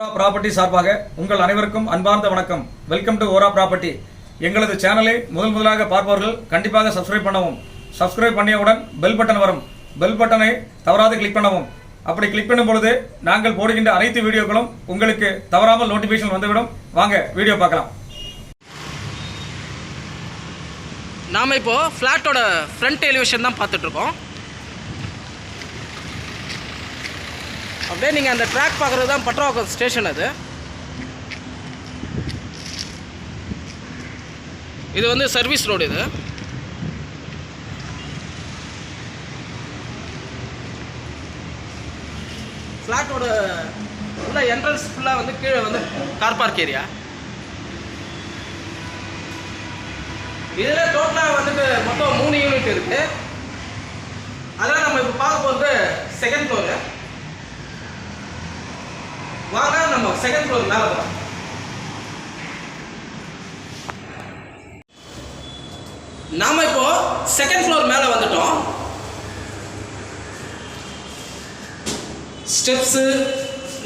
Property சார்பாக உங்கள் அனைவருக்கும் அன்பார்ந்த வணக்கம். Welcome to Vohra property. எங்களது சேனலை முதலாக பார்ப்பவர்கள் கண்டிப்பாக சப்ஸ்கிரைப் பண்ணவும். சப்ஸ்கிரைப் பண்ணியவுடன் பெல் பட்டன் வரும். பெல் பட்டனை தவறாது கிளிக் பண்ணவும். அப்படி கிளிக் பண்ணும் பொழுது நாங்கள் போடுகின்ற அனைத்து வீடியோக்களும் உங்களுக்கு தவறாமல் நோட்டிபிகேஷன் வந்துவிடும். வாங்க வீடியோ பார்க்கலாம். நாம் இப்போ ஃப்ளாட்டோட ஃப்ரண்ட் எலிவேஷன் தான் பார்த்துட்டு இருக்கோம். அப்படியே நீங்கள் அந்த ட்ராக் பார்க்குறது தான் பட்ரவாக்கம் ஸ்டேஷன். இது வந்து சர்வீஸ் ரோடு. இது ஃப்ளாட்டோட ஃபுல்லாக என்ட்ரன்ஸ் ஃபுல்லாக வந்து கீழே வந்து கார் பார்க் ஏரியா. இதில் டோட்டலாக வந்துட்டு மொத்தம் 3 யூனிட் இருக்குது. அதெல்லாம் நம்ம இப்போ பார்க்க போகிறது செகண்ட் ஃப்ளோரு. வாங்க நம்ம செகண்ட் ஃப்ளோர் மேலே போகலாம். நாம இப்போ செகண்ட் ஃப்ளோர் மேலே வந்துட்டோம். ஸ்டெப்ஸு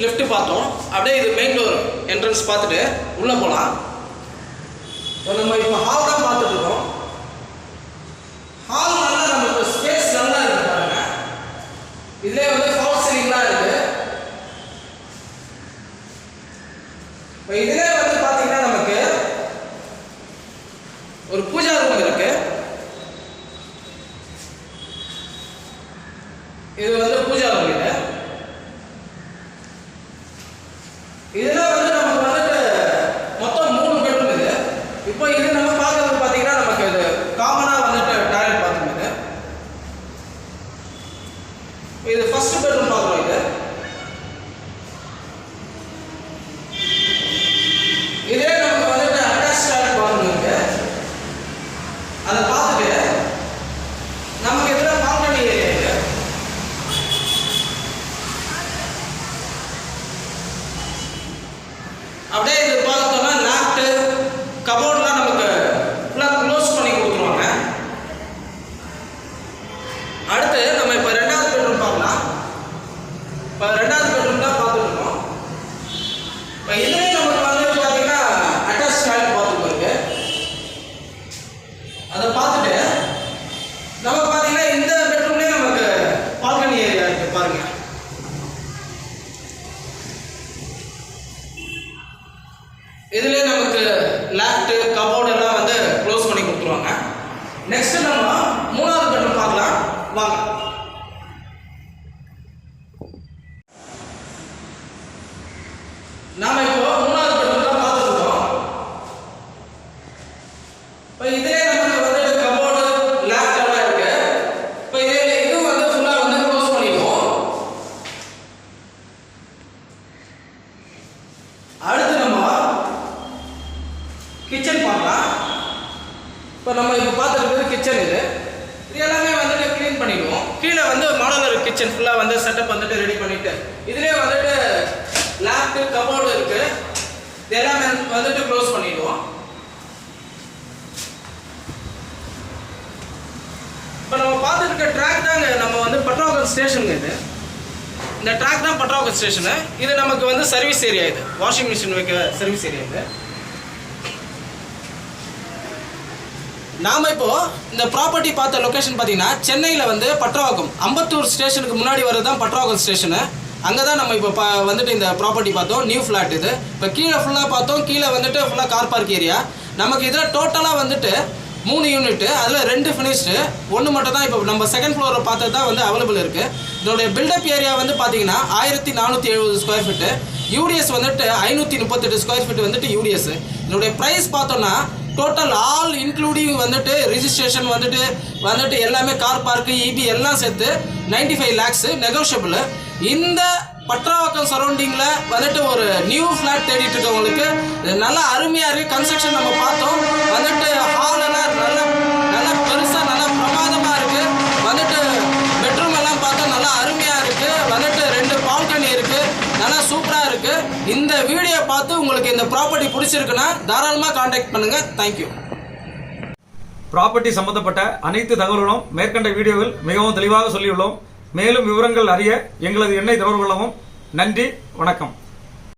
லிஃப்ட் பார்த்தோம். அப்படியே இது மெயின் டோர் என்ட்ரன்ஸ் பார்த்துட்டு உள்ளே போகலாம். நம்ம இப்போ ஹால் தான் பார்த்துட்டு இருக்கோம். ஹால் நல்லா நமக்கு ஸ்பேஸ் நல்லா இருக்கு பாருங்க. இதுலேயே வந்து ஃபால் சீலிங்லாம் இருக்கு. இப்போ இதிலே வந்து பார்த்தீங்கன்னா நமக்கு ஒரு பூஜா ரூம் இருக்கு. இது வந்து பூஜா ரூம். இதுல வந்து நமக்கு வந்துட்டு மொத்தம் 3 பெட்ரூம் இது. இப்போ இது நம்ம பார்க்கறது பார்த்தீங்கன்னா நமக்கு இது காமனா வந்துட்டு டாய்லெட் பாத்ரூம். இது ஃபர்ஸ்ட் பெட்ரூம் பார்க்குறோம். இதே நமக்கு வந்துட்டு அட்டாச் டாய்லெட் பாத்ரூம் இருக்கு. அதை பார்த்துட்டு நமக்கு இதில் பால்கனி ஏரியா இருக்கு. அப்படியே இது பார்த்தோம்னா லாஃப்ட்டு கபோர்ட்லாம் நமக்கு ஃபுல்லாக க்ளோஸ் பண்ணி கொடுத்துருவாங்க. அடுத்து நம்ம இப்போ 2வது பெட்ரூம் பார்க்கலாம். இப்போ 2வது பெட்ரூம் தான் பார்த்துட்டு இருக்கோம். இப்போ இதுலேயே நமக்கு வந்து பார்த்தீங்கன்னா அட்டாச் டாய்லெட் பாத்ரூம் இருக்கு. அதை பார்த்துட்டு நம்ம பார்த்தீங்கன்னா இந்த பெட்ரூம்லேயே நமக்கு பால்கனி ஏரியா இருக்கு பாருங்க. இதுல நமக்கு லாஃப்ட் கபோர்ட் எல்லாம் வந்து க்ளோஸ் பண்ணி கொடுத்துருவாங்க. நெக்ஸ்ட் நம்ம 3வது பெட்ரூம் பார்க்கலாம் வாங்க. நாம இப்போ 3வது பெட்ரூம் தான் பார்த்துட்டு இருக்கோம். இப்போ இதே நமக்கு வந்து கபோர்டு லாஃப்ட் எல்லாம் இருக்கு. இப்போ இது வந்து ஃபுல்லா வந்து க்ளோஸ் பண்ணிடுவோம். அடுத்து நம்ம கிச்சன் பார்க்கலாம். இப்போ நம்ம இப்போ பார்த்துருக்கிறது கிச்சன். இது எல்லாமே வந்துட்டு க்ளீன் பண்ணிடுவோம். கீழே வந்து மாடலர் கிச்சன் ஃபுல்லாக வந்து செட்டப் வந்துட்டு ரெடி பண்ணிட்டு இதுலேயே வந்துட்டு லாஃப்ட் கபோர்டு இருக்கு. இது எல்லாமே வந்துட்டு க்ளோஸ் பண்ணிடுவோம். இப்போ நம்ம பார்த்துட்டு இருக்க ட்ராக் தாங்க நம்ம வந்து பட்ரவாக்கம் ஸ்டேஷன். இந்த ட்ராக் தான் பட்ரவாக்கம் ஸ்டேஷனு. இது நமக்கு வந்து சர்வீஸ் ஏரியா. இது வாஷிங் மிஷின் வைக்க சர்வீஸ் ஏரியா. இது நாம இப்போ இந்த ப்ராப்பர்ட்டி பார்த்த லொக்கேஷன் பார்த்தீங்கன்னா சென்னையில் வந்து பட்ரவாக்கம் அம்பத்தூர் ஸ்டேஷனுக்கு முன்னாடி வரது தான் பட்ரவாக்கம் ஸ்டேஷனு. அங்கே தான் நம்ம இப்போ வந்துட்டு இந்த ப்ராப்பர்ட்டி பார்த்தோம். நியூ ஃப்ளாட் இது. இப்போ கீழே ஃபுல்லாக பார்த்தோம். கீழே வந்துட்டு ஃபுல்லாக கார் பார்க் ஏரியா. நமக்கு இதில் டோட்டலாக வந்துட்டு 3 யூனிட்டு. அதில் 2 ஃபினிஷ்டு, 1 மட்டும் தான் இப்போ நம்ம செகண்ட் ஃப்ளோரில் பார்த்தது தான் வந்து அவைலபிள் இருக்குது. இதோடைய பில்டப் ஏரியா வந்து பார்த்தீங்கன்னா 1470 ஸ்கொயர் ஃபீட்டு. யூடிஎஸ் வந்துட்டு 538 ஸ்கொயர் ஃபீட் வந்துட்டு யூடிஎஸ். இதோடைய ப்ரைஸ் பார்த்தோன்னா டோட்டல் ஆல் இன்க்ளூடிங் வந்துட்டு ரிஜிஸ்ட்ரேஷன் வந்துட்டு எல்லாமே கார் பார்க்கு இபி எல்லாம் சேர்த்து 95 lakhs நெகோஷியபிள். இந்த பட்ரவாக்கம் சரௌண்டிங்கில் வந்துட்டு ஒரு நியூ ஃப்ளாட் தேடிட்டு இருக்கவங்களுக்கு நல்லா அருமையாக இருக்குது. கன்ஸ்ட்ரக்ஷன் நம்ம பார்த்தோம். வந்துட்டு ஹால் எல்லாம் நல்லா பெருசாக நல்லா பிரமாதமாக இருக்குது. வந்துட்டு பெட்ரூம் எல்லாம் பார்த்தா நல்லா அருமையாக இருக்குது. வந்துட்டு 2 பால்கனி இருக்குது. நல்லா சூப்பராக இருக்குது. இந்த வீடியோ பார்த்து உங்களுக்கு இந்த ப்ராப்பர்ட்டி பிடிச்சிருக்குன்னா தாராளமாக கான்டாக்ட் பண்ணுங்கள். தேங்க்யூ. ப்ராப்பர்ட்டி சம்பந்தப்பட்ட அனைத்து தகவல்களும் மேற்கண்ட வீடியோவில் மிகவும் தெளிவாக சொல்லியுள்ளோம். மேலும் விவரங்கள் அறிய எங்களது எண்ணை தொடர்பு கொள்ளவும். நன்றி, வணக்கம்.